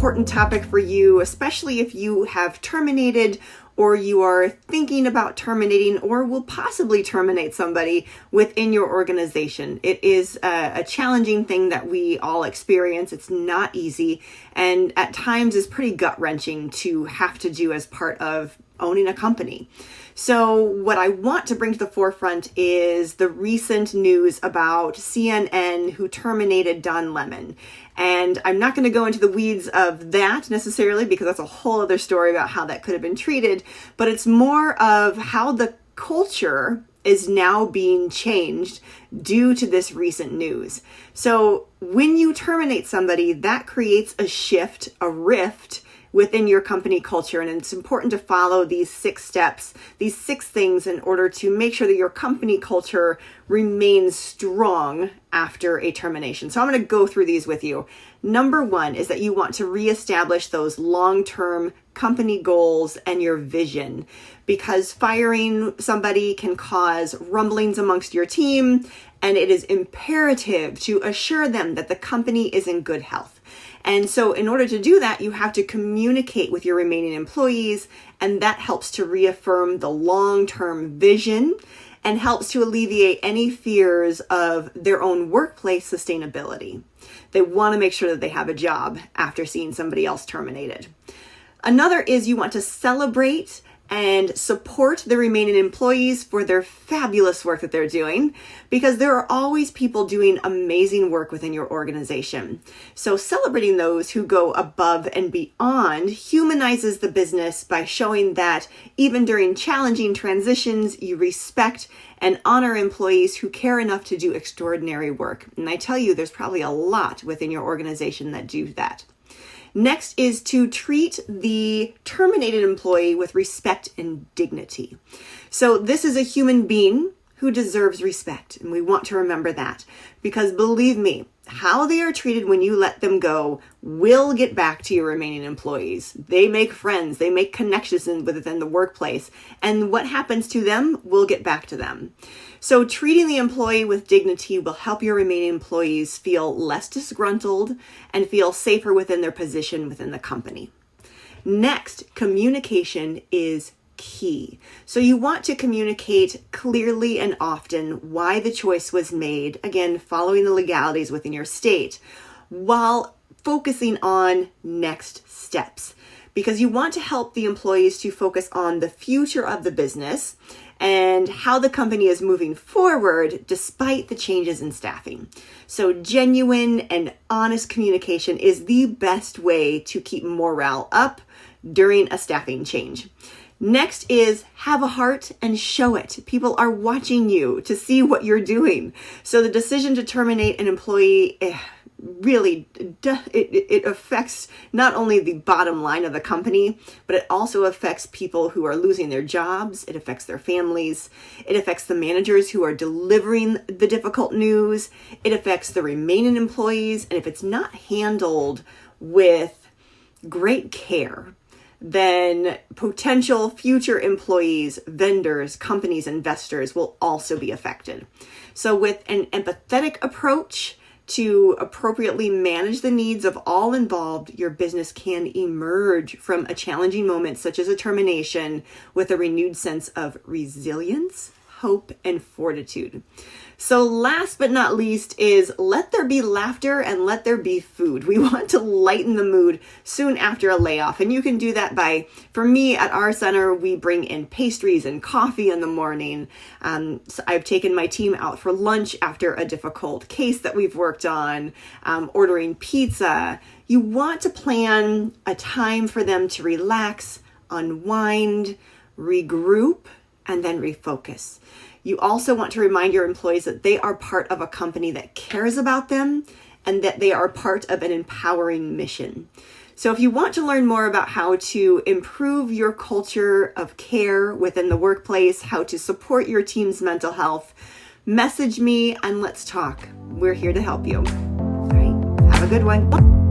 important topic for you, especially if you have terminated or you are thinking about terminating or will possibly terminate somebody within your organization. It is a challenging thing that we all experience. It's not easy, and at times is pretty gut-wrenching to have to do as part of owning a company. So what I want to bring to the forefront is the recent news about CNN who terminated Don Lemon. And I'm not going to go into the weeds of that necessarily because that's a whole other story about how that could have been treated, but it's more of how the culture is now being changed due to this recent news. So when you terminate somebody, that creates a shift, a rift within your company culture. And it's important to follow these 6 steps, these 6 things in order to make sure that your company culture remains strong after a termination. So I'm going to go through these with you. Number 1 is that you want to reestablish those long-term company goals and your vision, because firing somebody can cause rumblings amongst your team, and it is imperative to assure them that the company is in good health. And so in order to do that, you have to communicate with your remaining employees, and that helps to reaffirm the long-term vision and helps to alleviate any fears of their own workplace sustainability. They want to make sure that they have a job after seeing somebody else terminated. Another is you want to celebrate and support the remaining employees for their fabulous work that they're doing, because there are always people doing amazing work within your organization. So celebrating those who go above and beyond humanizes the business by showing that even during challenging transitions, you respect and honor employees who care enough to do extraordinary work. And I tell you, there's probably a lot within your organization that do that. Next is to treat the terminated employee with respect and dignity. So this is a human being who deserves respect, and we want to remember that, because believe me, how they are treated when you let them go will get back to your remaining employees. They make friends, they make connections within the workplace, and what happens to them will get back to them. So treating the employee with dignity will help your remaining employees feel less disgruntled and feel safer within their position within the company. Next, communication is key. So you want to communicate clearly and often why the choice was made, again, following the legalities within your state, while focusing on next steps, because you want to help the employees to focus on the future of the business and how the company is moving forward despite the changes in staffing. So genuine and honest communication is the best way to keep morale up during a staffing change. Next is have a heart and show it. People are watching you to see what you're doing. So the decision to terminate an employee really, it affects not only the bottom line of the company, but it also affects people who are losing their jobs. It affects their families. It affects the managers who are delivering the difficult news. It affects the remaining employees. And if it's not handled with great care, then potential future employees, vendors, companies, investors will also be affected. So with an empathetic approach to appropriately manage the needs of all involved, your business can emerge from a challenging moment such as a termination with a renewed sense of resilience, hope, and fortitude. So last but not least is let there be laughter and let there be food. We want to lighten the mood soon after a layoff. And you can do that by, for me at our center, we bring in pastries and coffee in the morning. So I've taken my team out for lunch after a difficult case that we've worked on, ordering pizza. You want to plan a time for them to relax, unwind, regroup, and then refocus. You also want to remind your employees that they are part of a company that cares about them and that they are part of an empowering mission. So if you want to learn more about how to improve your culture of care within the workplace, how to support your team's mental health, message me and let's talk. We're here to help you. All right, have a good one.